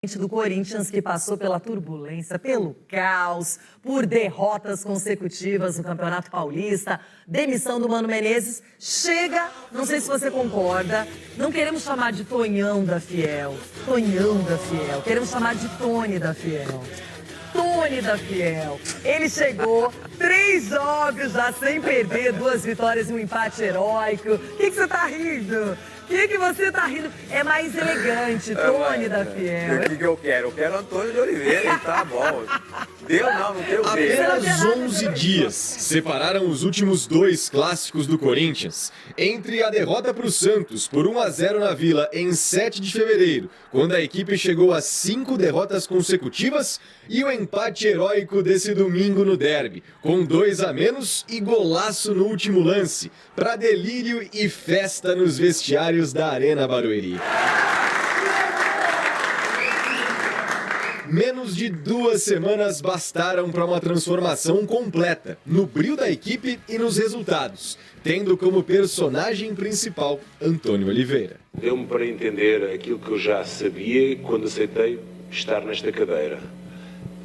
Do Corinthians, que passou pela turbulência, pelo caos, por derrotas consecutivas no Campeonato Paulista, demissão do Mano Menezes, chega, não sei se você concorda, não queremos chamar de Tonhão da Fiel, queremos chamar de Tony da Fiel. Tony da Fiel. Ele chegou, 3 jogos já sem perder, 2 vitórias e um empate heróico. O que você tá rindo? O que você tá rindo? É mais elegante, Tony da Fiel. O que eu quero? Eu quero Antônio de Oliveira, tá bom. Deu não deu bem. Apenas 11 dias separaram os últimos 2 clássicos do Corinthians. Entre a derrota para o Santos por 1-0 na Vila em 7 de fevereiro, quando a equipe chegou a 5 derrotas consecutivas, e o empate heróico desse domingo no derby, com 2 a menos e golaço no último lance, para delírio e festa nos vestiários da Arena Barueri. Menos de 2 semanas bastaram para uma transformação completa, no brio da equipe e nos resultados, tendo como personagem principal Antônio Oliveira. Deu-me para entender aquilo que eu já sabia quando aceitei estar nesta cadeira,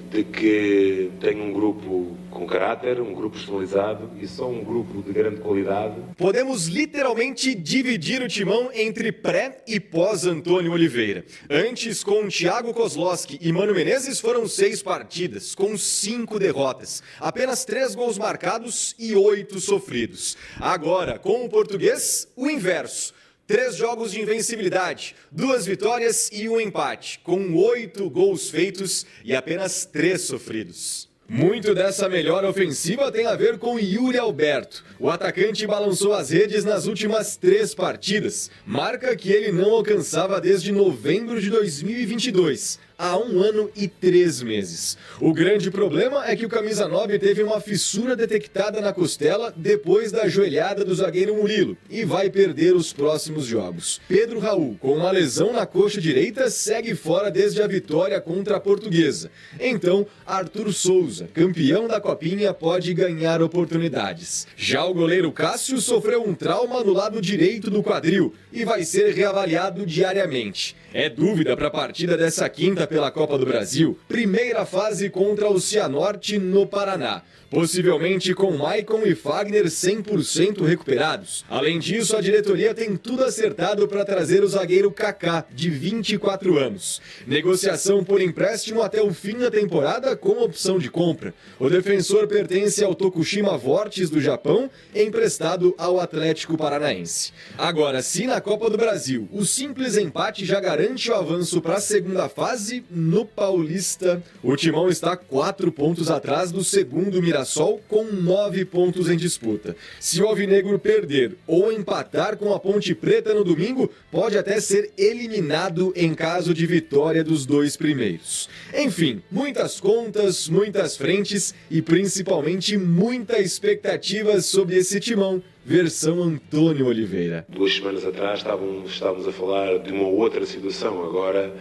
de que tenho um grupo com caráter, um grupo personalizado e só um grupo de grande qualidade. Podemos literalmente dividir o timão entre pré e pós Antônio Oliveira. Antes, com Thiago Kozlowski e Mano Menezes, foram 6 partidas, com 5 derrotas, apenas 3 gols marcados e 8 sofridos. Agora, com o português, o inverso. 3 jogos de invencibilidade, 2 vitórias e 1 empate, com 8 gols feitos e apenas 3 sofridos. Muito dessa melhora ofensiva tem a ver com Yuri Alberto. O atacante balançou as redes nas últimas 3 partidas, marca que ele não alcançava desde novembro de 2022. Há 1 ano e 3 meses. O grande problema é que o camisa 9 teve uma fissura detectada na costela depois da joelhada do zagueiro Murilo e vai perder os próximos jogos. Pedro Raul, com uma lesão na coxa direita, segue fora desde a vitória contra a Portuguesa. Então, Arthur Souza, campeão da Copinha, pode ganhar oportunidades. Já o goleiro Cássio sofreu um trauma no lado direito do quadril e vai ser reavaliado diariamente. É dúvida para a partida dessa quinta pela Copa do Brasil, primeira fase contra o Cianorte no Paraná, possivelmente com Maicon e Fagner 100% recuperados. Além disso, a diretoria tem tudo acertado para trazer o zagueiro Kaká, de 24 anos. Negociação por empréstimo até o fim da temporada com opção de compra. O defensor pertence ao Tokushima Vortis do Japão, emprestado ao Atlético Paranaense. Agora, se na Copa do Brasil o simples empate já garante o avanço para a segunda fase, no Paulista, o Timão está 4 pontos atrás do segundo Mirassol, com 9 pontos em disputa. Se o Alvinegro perder ou empatar com a Ponte Preta no domingo, pode até ser eliminado em caso de vitória dos 2 primeiros. Enfim, muitas contas, muitas frentes e principalmente muita expectativa sobre esse Timão, versão Antônio Oliveira. 2 semanas atrás estávamos a falar de uma outra situação, agora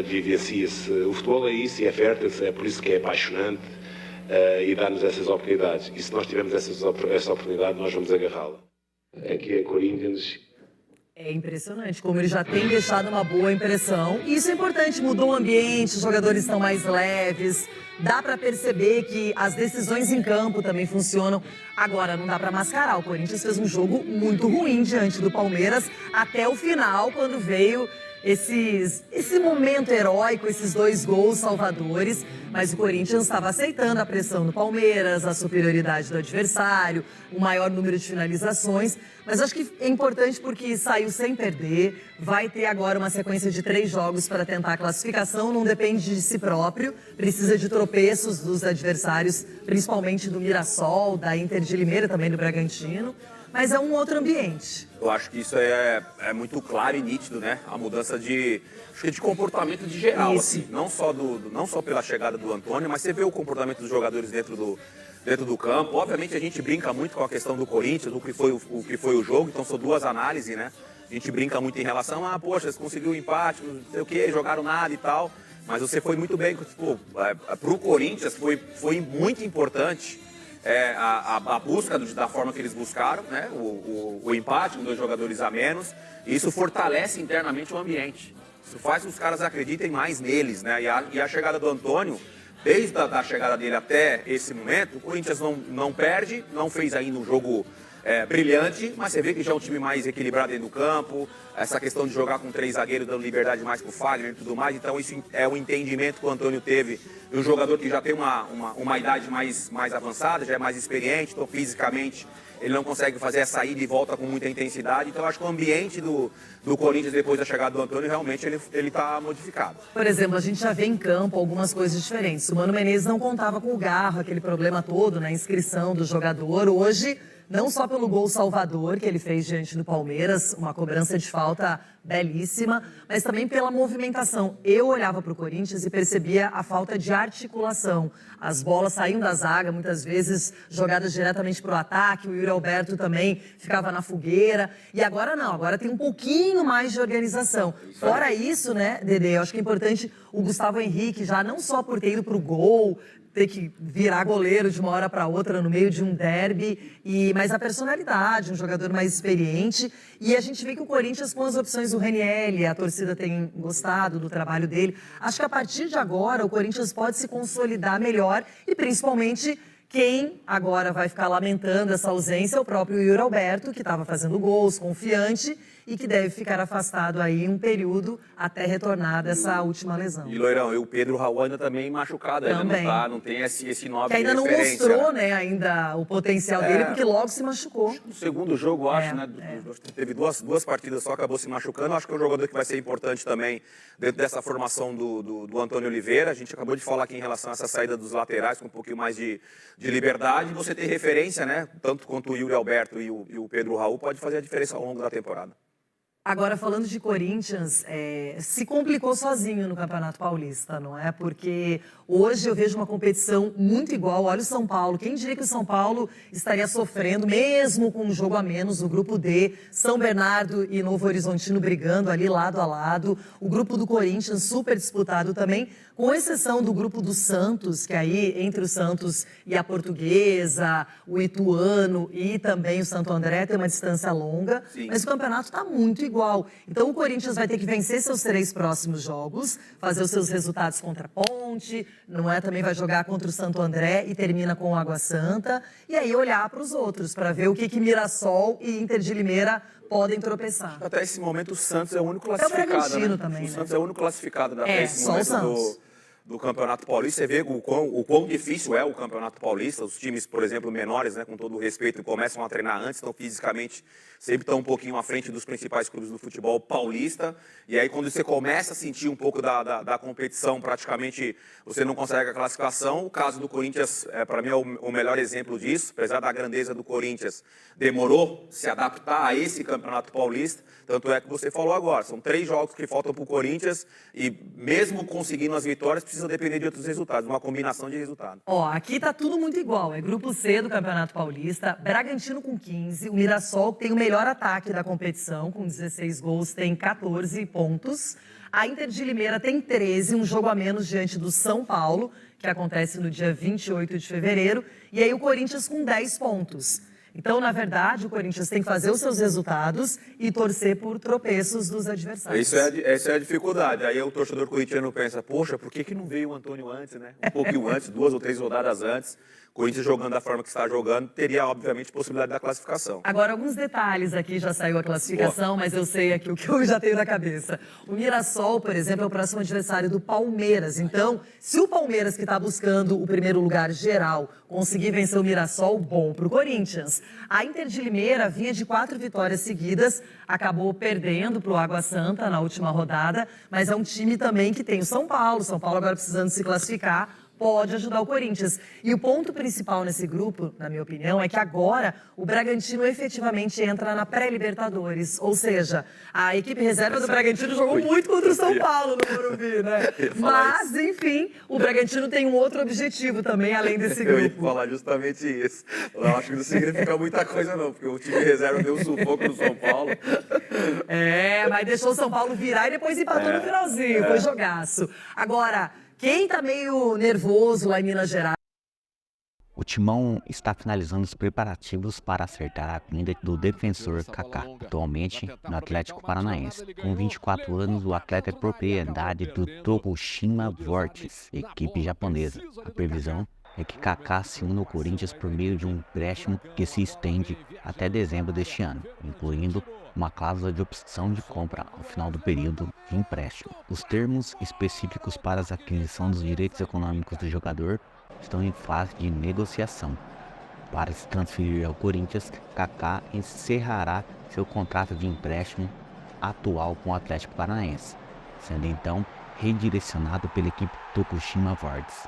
vivencia-se. O futebol é isso e é fértil, é por isso que é apaixonante e dá-nos essas oportunidades. E se nós tivermos essa oportunidade, nós vamos agarrá-la. Aqui é Corinthians. É impressionante como ele já tem deixado uma boa impressão. E isso é importante, mudou o ambiente, os jogadores estão mais leves. Dá para perceber que as decisões em campo também funcionam. Agora, não dá para mascarar. O Corinthians fez um jogo muito ruim diante do Palmeiras até o final, quando veio esse momento heróico, esses 2 gols salvadores, mas o Corinthians estava aceitando a pressão do Palmeiras, a superioridade do adversário, o maior número de finalizações, mas acho que é importante porque saiu sem perder, vai ter agora uma sequência de 3 jogos para tentar a classificação, não depende de si próprio, precisa de tropeços dos adversários, principalmente do Mirassol, da Inter de Limeira, também do Bragantino, mas é um outro ambiente. Eu acho que isso é muito claro e nítido, né? A mudança de comportamento de geral, assim. Não só pela chegada do Antônio, mas você vê o comportamento dos jogadores dentro do campo. Obviamente a gente brinca muito com a questão do Corinthians, o que foi o jogo, então são 2 análises, né? A gente brinca muito em relação a, poxa, eles conseguiram o empate, não sei o quê, jogaram nada e tal. Mas você foi muito bem, pro Corinthians foi muito importante a busca da forma que eles buscaram, né? O empate com 2 jogadores a menos, e isso fortalece internamente o ambiente. Isso faz que os caras acreditem mais neles, né? E a chegada do Antônio, desde a chegada dele até esse momento, o Corinthians não perde, não fez ainda um jogo brilhante, mas você vê que já é um time mais equilibrado dentro do campo, essa questão de jogar com 3 zagueiros dando liberdade mais pro Fagner e tudo mais, então isso é o entendimento que o Antônio teve, de um jogador que já tem uma idade mais avançada, já é mais experiente, então fisicamente ele não consegue fazer essa ida e volta com muita intensidade, então eu acho que o ambiente do Corinthians depois da chegada do Antônio realmente ele tá modificado. Por exemplo, a gente já vê em campo algumas coisas diferentes. O Mano Menezes não contava com o Garro, aquele problema todo na inscrição do jogador. Hoje, não só pelo gol salvador que ele fez diante do Palmeiras, uma cobrança de falta belíssima, mas também pela movimentação. Eu olhava para o Corinthians e percebia a falta de articulação. As bolas saíam da zaga, muitas vezes jogadas diretamente para o ataque, o Yuri Alberto também ficava na fogueira. E agora não, agora tem um pouquinho mais de organização. Fora isso, né, Dedê, eu acho que é importante o Gustavo Henrique, já não só por ter ido para o gol, ter que virar goleiro de uma hora para outra no meio de um derby, mas a personalidade, um jogador mais experiente. E a gente vê que o Corinthians, com as opções do Renieri, a torcida tem gostado do trabalho dele. Acho que a partir de agora o Corinthians pode se consolidar melhor e principalmente quem agora vai ficar lamentando essa ausência é o próprio Yuri Alberto, que estava fazendo gols, confiante, e que deve ficar afastado aí um período até retornar dessa última lesão. E Loirão, e o Pedro Raul ainda também machucado, ainda não tem esse nome que ainda de referência. Não mostrou, né, ainda o potencial dele, porque logo se machucou. No segundo jogo, acho, né, teve duas partidas só, acabou se machucando. Acho que é um jogador que vai ser importante também dentro dessa formação do Antônio Oliveira. A gente acabou de falar aqui em relação a essa saída dos laterais, com um pouquinho mais de liberdade. Você ter referência, né, tanto quanto o Yuri Alberto e o Pedro Raul, pode fazer a diferença ao longo da temporada. Agora, falando de Corinthians, se complicou sozinho no Campeonato Paulista, não é? Porque hoje eu vejo uma competição muito igual. Olha o São Paulo. Quem diria que o São Paulo estaria sofrendo, mesmo com um jogo a menos, o grupo D, São Bernardo e Novo Horizontino brigando ali lado a lado. O grupo do Corinthians super disputado também, com exceção do grupo do Santos, que aí, entre o Santos e a Portuguesa, o Ituano e também o Santo André, tem uma distância longa. Sim. Mas o campeonato está muito igual. Então o Corinthians vai ter que vencer seus 3 próximos jogos, fazer os seus resultados contra a Ponte, não é? Também vai jogar contra o Santo André e termina com o Água Santa. E aí olhar para os outros, para ver o que Mirassol e Inter de Limeira podem tropeçar. Até esse momento o Santos é o único classificado. É o Bragantino, né? também, o Santos é o único classificado até esse só momento o Santos. do Campeonato Paulista. Você vê o quão difícil é o Campeonato Paulista. Os times, por exemplo, menores, né, com todo o respeito, começam a treinar antes, então fisicamente sempre estão um pouquinho à frente dos principais clubes do futebol paulista. E aí quando você começa a sentir um pouco da competição, praticamente você não consegue a classificação. O caso do Corinthians, para mim, é o melhor exemplo disso. Apesar da grandeza do Corinthians, demorou se adaptar a esse Campeonato Paulista. Tanto é que você falou agora, são 3 jogos que faltam para o Corinthians e mesmo conseguindo as vitórias, precisa depender de outros resultados, uma combinação de resultados. Ó, aqui tá tudo muito igual, é grupo C do Campeonato Paulista, Bragantino com 15, o Mirassol tem o melhor ataque da competição, com 16 gols, tem 14 pontos. A Inter de Limeira tem 13, um jogo a menos diante do São Paulo, que acontece no dia 28 de fevereiro, e aí o Corinthians com 10 pontos. Então, na verdade, o Corinthians tem que fazer os seus resultados e torcer por tropeços dos adversários. Essa é a dificuldade. Aí o torcedor corintiano pensa, poxa, por que não veio o Antônio antes, né? Um pouquinho antes, 2 ou 3 rodadas antes. O Corinthians jogando da forma que está jogando, teria, obviamente, possibilidade da classificação. Agora, alguns detalhes aqui, já saiu a classificação, mas eu sei aqui o que eu já tenho na cabeça. O Mirassol, por exemplo, é o próximo adversário do Palmeiras. Então, se o Palmeiras, que está buscando o primeiro lugar geral, conseguir vencer o Mirassol, bom para o Corinthians. A Inter de Limeira vinha de 4 vitórias seguidas, acabou perdendo para o Água Santa na última rodada, mas é um time também que tem o São Paulo agora precisando se classificar, pode ajudar o Corinthians. E o ponto principal nesse grupo, na minha opinião, é que agora o Bragantino efetivamente entra na pré-Libertadores. Ou seja, a equipe reserva do Bragantino jogou muito contra o São Paulo no Morumbi, né? Mas, enfim, o Bragantino tem um outro objetivo também, além desse grupo. Eu ia falar justamente isso. Eu acho que não significa muita coisa não, porque o time reserva deu um sufoco no São Paulo. Mas deixou o São Paulo virar e depois empatou no finalzinho, foi jogaço. Agora, quem tá meio nervoso lá em Minas Gerais? O Timão está finalizando os preparativos para acertar a vinda do defensor Kaká, atualmente no Atlético Paranaense. Com 24 anos, o atleta é propriedade do Tokushima Vortis, equipe japonesa. A previsão é que Kaká se una ao Corinthians por meio de um empréstimo que se estende até dezembro deste ano, incluindo uma cláusula de opção de compra ao final do período de empréstimo. Os termos específicos para a aquisição dos direitos econômicos do jogador estão em fase de negociação. Para se transferir ao Corinthians, Kaká encerrará seu contrato de empréstimo atual com o Atlético Paranaense, sendo então redirecionado pela equipe Tokushima Vortis.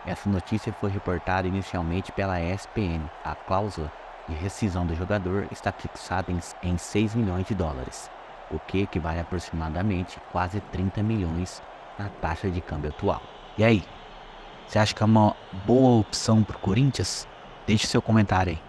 Essa notícia foi reportada inicialmente pela ESPN. A cláusula de rescisão do jogador está fixada em 6 milhões de dólares, o que equivale a aproximadamente quase 30 milhões na taxa de câmbio atual. E aí? Você acha que é uma boa opção para o Corinthians? Deixe seu comentário aí.